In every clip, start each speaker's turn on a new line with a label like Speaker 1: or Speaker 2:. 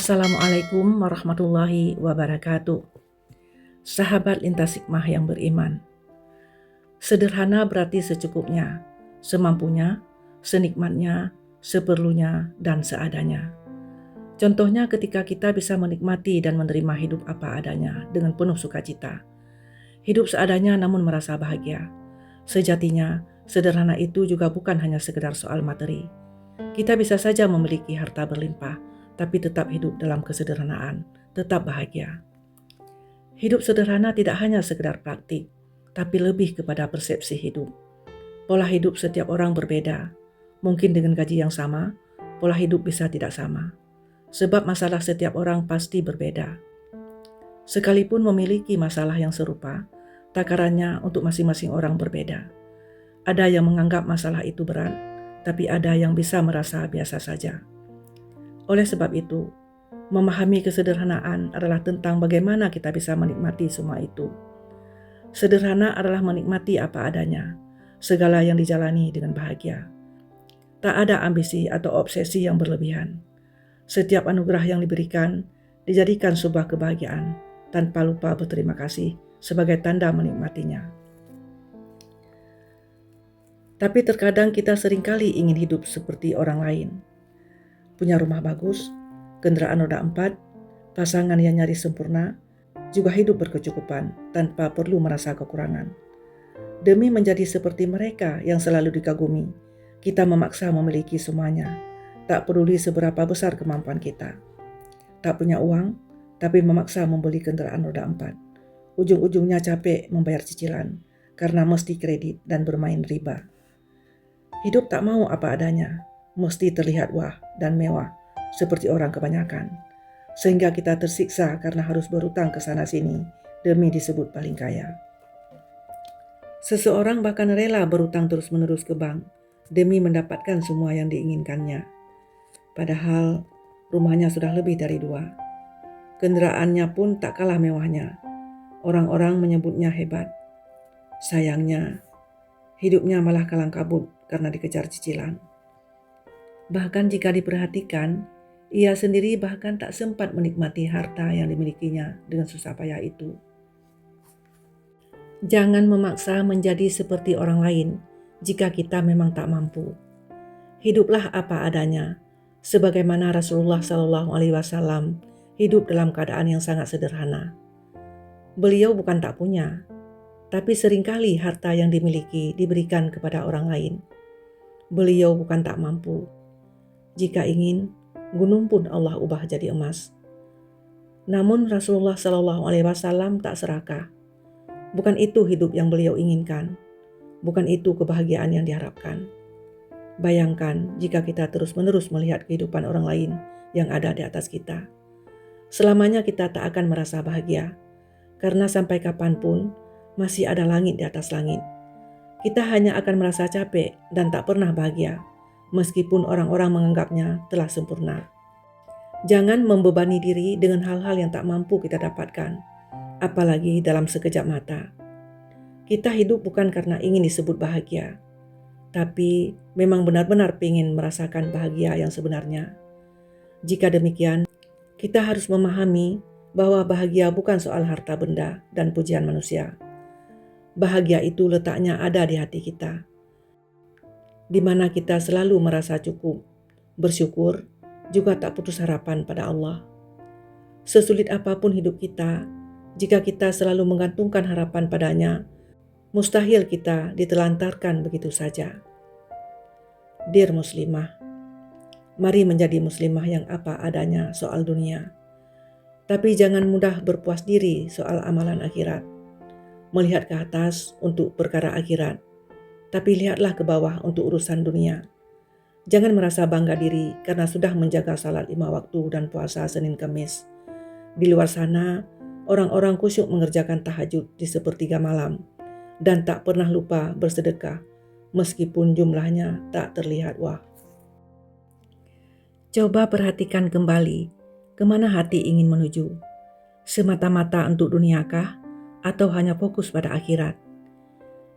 Speaker 1: Assalamualaikum warahmatullahi wabarakatuh. Sahabat lintas hikmah yang beriman. Sederhana berarti secukupnya, semampunya, senikmatnya, seperlunya, dan seadanya. Contohnya ketika kita bisa menikmati dan menerima hidup apa adanya dengan penuh sukacita. Hidup seadanya namun merasa bahagia. Sejatinya, sederhana itu juga bukan hanya sekedar soal materi. Kita bisa saja memiliki harta berlimpah, tapi tetap hidup dalam kesederhanaan, tetap bahagia. Hidup sederhana tidak hanya sekedar praktik, tapi lebih kepada persepsi hidup. Pola hidup setiap orang berbeda. Mungkin dengan gaji yang sama, pola hidup bisa tidak sama. Sebab masalah setiap orang pasti berbeda. Sekalipun memiliki masalah yang serupa, takarannya untuk masing-masing orang berbeda. Ada yang menganggap masalah itu berat, tapi ada yang bisa merasa biasa saja. Oleh sebab itu, memahami kesederhanaan adalah tentang bagaimana kita bisa menikmati semua itu. Sederhana adalah menikmati apa adanya, segala yang dijalani dengan bahagia. Tak ada ambisi atau obsesi yang berlebihan. Setiap anugerah yang diberikan dijadikan sebuah kebahagiaan tanpa lupa berterima kasih sebagai tanda menikmatinya. Tapi terkadang kita seringkali ingin hidup seperti orang lain. Punya rumah bagus, kendaraan roda 4, pasangan yang nyaris sempurna, juga hidup berkecukupan tanpa perlu merasa kekurangan. Demi menjadi seperti mereka yang selalu dikagumi, kita memaksa memiliki semuanya, tak peduli seberapa besar kemampuan kita. Tak punya uang, tapi memaksa membeli kendaraan roda 4. Ujung-ujungnya capek membayar cicilan, karena mesti kredit dan bermain riba. Hidup tak mau apa adanya, mesti terlihat wah dan mewah seperti orang kebanyakan, sehingga kita tersiksa karena harus berutang ke sana-sini demi disebut paling kaya. Seseorang bahkan rela berutang terus-menerus ke bank demi mendapatkan semua yang diinginkannya. Padahal rumahnya sudah lebih dari 2. Kendaraannya pun tak kalah mewahnya. Orang-orang menyebutnya hebat. Sayangnya, hidupnya malah kalang kabut karena dikejar cicilan. Bahkan jika diperhatikan, ia sendiri bahkan tak sempat menikmati harta yang dimilikinya dengan susah payah itu. Jangan memaksa menjadi seperti orang lain jika kita memang tak mampu. Hiduplah apa adanya, sebagaimana Rasulullah SAW hidup dalam keadaan yang sangat sederhana. Beliau bukan tak punya, tapi seringkali harta yang dimiliki diberikan kepada orang lain. Beliau bukan tak mampu. Jika ingin, gunung pun Allah ubah jadi emas. Namun Rasulullah SAW tak serakah. Bukan itu hidup yang beliau inginkan. Bukan itu kebahagiaan yang diharapkan. Bayangkan jika kita terus-menerus melihat kehidupan orang lain yang ada di atas kita. Selamanya kita tak akan merasa bahagia, karena sampai kapanpun masih ada langit di atas langit. Kita hanya akan merasa capek dan tak pernah bahagia, meskipun orang-orang menganggapnya telah sempurna. Jangan membebani diri dengan hal-hal yang tak mampu kita dapatkan, apalagi dalam sekejap mata. Kita hidup bukan karena ingin disebut bahagia, tapi memang benar-benar ingin merasakan bahagia yang sebenarnya. Jika demikian, kita harus memahami bahwa bahagia bukan soal harta benda dan pujian manusia. Bahagia itu letaknya ada di hati kita, di mana kita selalu merasa cukup, bersyukur, juga tak putus harapan pada Allah. Sesulit apapun hidup kita, jika kita selalu menggantungkan harapan padanya, mustahil kita ditelantarkan begitu saja. Dear Muslimah, mari menjadi muslimah yang apa adanya soal dunia. Tapi jangan mudah berpuas diri soal amalan akhirat. Melihat ke atas untuk perkara akhirat, tapi lihatlah ke bawah untuk urusan dunia. Jangan merasa bangga diri karena sudah menjaga salat 5 waktu dan puasa Senin Kamis. Di luar sana, orang-orang khusyuk mengerjakan tahajud di sepertiga malam dan tak pernah lupa bersedekah, meskipun jumlahnya tak terlihat wah. Coba perhatikan kembali kemana hati ingin menuju. Semata-mata untuk duniakah atau hanya fokus pada akhirat?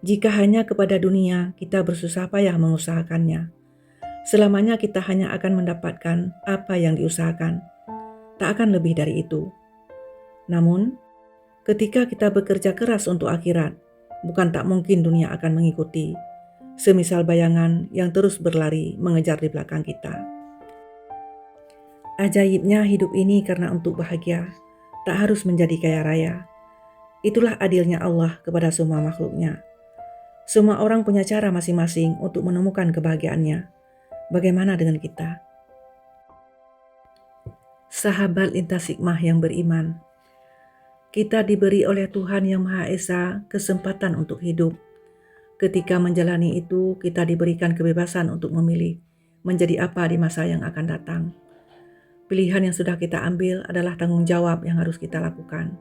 Speaker 1: Jika hanya kepada dunia kita bersusah payah mengusahakannya, selamanya kita hanya akan mendapatkan apa yang diusahakan. tak akan lebih dari itu. Namun, ketika kita bekerja keras untuk akhirat, bukan tak mungkin dunia akan mengikuti, semisal bayangan yang terus berlari mengejar di belakang kita. Ajaibnya hidup ini karena untuk bahagia, tak harus menjadi kaya raya. Itulah adilnya Allah kepada semua makhluknya. Semua orang punya cara masing-masing untuk menemukan kebahagiaannya. Bagaimana dengan kita? Sahabat lintas hikmah yang beriman, kita diberi oleh Tuhan Yang Maha Esa kesempatan untuk hidup. Ketika menjalani itu, kita diberikan kebebasan untuk memilih menjadi apa di masa yang akan datang. Pilihan yang sudah kita ambil adalah tanggung jawab yang harus kita lakukan.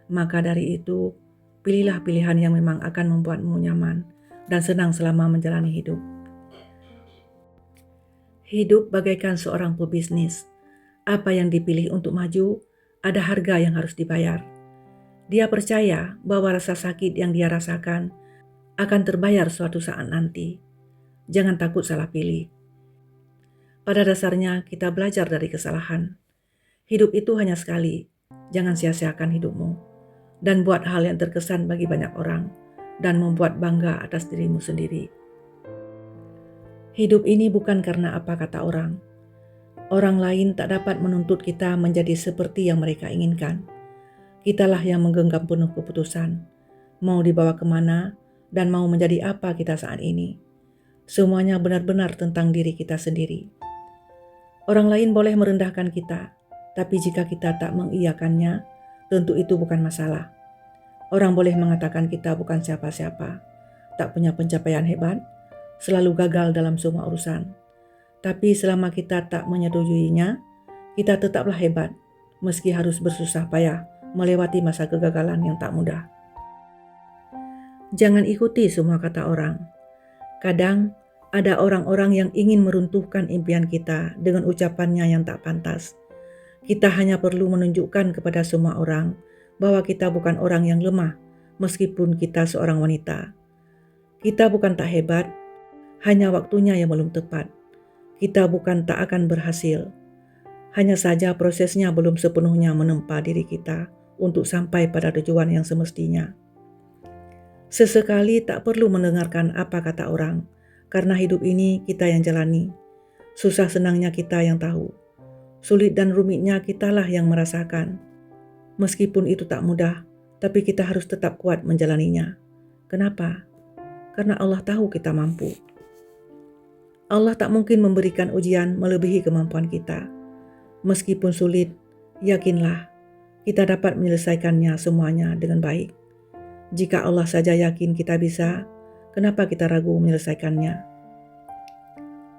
Speaker 1: Maka dari itu, pilihlah pilihan yang memang akan membuatmu nyaman dan senang selama menjalani hidup. Hidup bagaikan seorang pebisnis. Apa yang dipilih untuk maju, ada harga yang harus dibayar. Dia percaya bahwa rasa sakit yang dia rasakan akan terbayar suatu saat nanti. Jangan takut salah pilih. Pada dasarnya kita belajar dari kesalahan. Hidup itu hanya sekali. Jangan sia-siakan hidupmu. Dan buat hal yang terkesan bagi banyak orang, dan membuat bangga atas dirimu sendiri. Hidup ini bukan karena apa kata orang. Orang lain tak dapat menuntut kita menjadi seperti yang mereka inginkan. Kitalah yang menggenggam penuh keputusan, mau dibawa kemana, dan mau menjadi apa kita saat ini. Semuanya benar-benar tentang diri kita sendiri. Orang lain boleh merendahkan kita, tapi jika kita tak mengiyakannya, tentu itu bukan masalah. Orang boleh mengatakan kita bukan siapa-siapa, tak punya pencapaian hebat, selalu gagal dalam semua urusan. Tapi selama kita tak menyetujuinya, kita tetaplah hebat, meski harus bersusah payah melewati masa kegagalan yang tak mudah. Jangan ikuti semua kata orang. Kadang ada orang-orang yang ingin meruntuhkan impian kita dengan ucapannya yang tak pantas. Kita hanya perlu menunjukkan kepada semua orang bahwa kita bukan orang yang lemah, meskipun kita seorang wanita. Kita bukan tak hebat, hanya waktunya yang belum tepat. Kita bukan tak akan berhasil, hanya saja prosesnya belum sepenuhnya menempa diri kita untuk sampai pada tujuan yang semestinya. Sesekali tak perlu mendengarkan apa kata orang, karena hidup ini kita yang jalani. Susah senangnya kita yang tahu. Sulit dan rumitnya kitalah yang merasakan. Meskipun itu tak mudah, tapi kita harus tetap kuat menjalaninya. Kenapa? Karena Allah tahu kita mampu. Allah tak mungkin memberikan ujian melebihi kemampuan kita. Meskipun sulit, yakinlah kita dapat menyelesaikannya semuanya dengan baik. Jika Allah saja yakin kita bisa, kenapa kita ragu menyelesaikannya?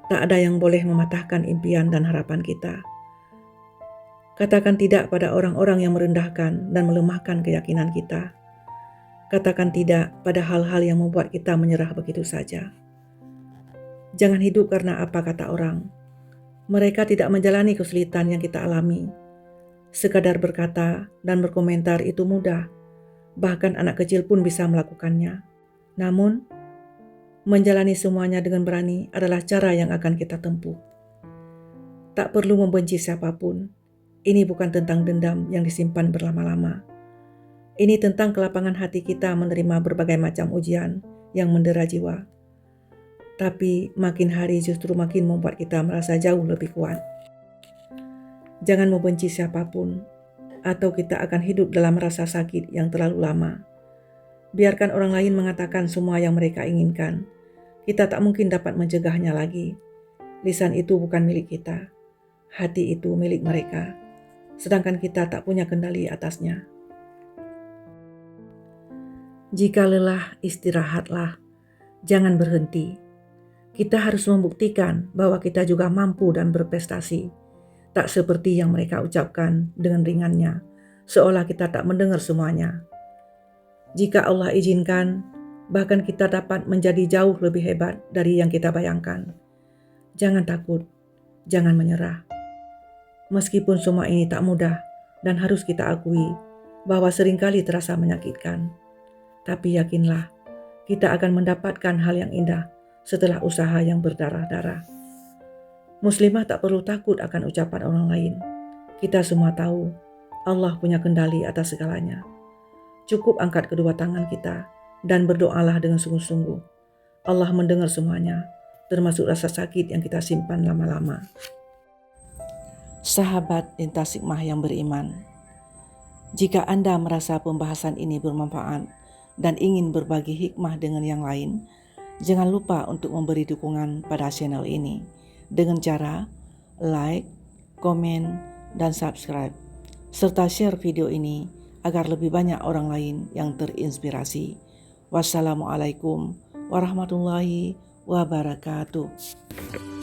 Speaker 1: Tak ada yang boleh mematahkan impian dan harapan kita. Katakan tidak pada orang-orang yang merendahkan dan melemahkan keyakinan kita. Katakan tidak pada hal-hal yang membuat kita menyerah begitu saja. Jangan hidup karena apa kata orang. Mereka tidak menjalani kesulitan yang kita alami. Sekadar berkata dan berkomentar itu mudah. Bahkan anak kecil pun bisa melakukannya. Namun, menjalani semuanya dengan berani adalah cara yang akan kita tempuh. Tak perlu membenci siapapun. Ini bukan tentang dendam yang disimpan berlama-lama. Ini tentang kelapangan hati kita menerima berbagai macam ujian yang mendera jiwa. Tapi makin hari justru makin membuat kita merasa jauh lebih kuat. Jangan membenci siapapun, atau kita akan hidup dalam rasa sakit yang terlalu lama. Biarkan orang lain mengatakan semua yang mereka inginkan. Kita tak mungkin dapat mencegahnya lagi. Lisan itu bukan milik kita. Hati itu milik mereka. Sedangkan kita tak punya kendali atasnya. Jika lelah, istirahatlah. Jangan berhenti. Kita harus membuktikan bahwa kita juga mampu dan berprestasi. Tak seperti yang mereka ucapkan dengan ringannya, seolah kita tak mendengar semuanya. Jika Allah izinkan, bahkan kita dapat menjadi jauh lebih hebat dari yang kita bayangkan. Jangan takut, jangan menyerah. Meskipun semua ini tak mudah dan harus kita akui bahwa seringkali terasa menyakitkan. Tapi yakinlah, kita akan mendapatkan hal yang indah setelah usaha yang berdarah-darah. Muslimah tak perlu takut akan ucapan orang lain. Kita semua tahu Allah punya kendali atas segalanya. Cukup angkat kedua tangan kita dan berdoalah dengan sungguh-sungguh. Allah mendengar semuanya, termasuk rasa sakit yang kita simpan lama-lama. Sahabat lintas hikmah yang beriman, jika Anda merasa pembahasan ini bermanfaat dan ingin berbagi hikmah dengan yang lain, jangan lupa untuk memberi dukungan pada channel ini dengan cara like, komen, dan subscribe, serta share video ini agar lebih banyak orang lain yang terinspirasi. Wassalamualaikum warahmatullahi wabarakatuh.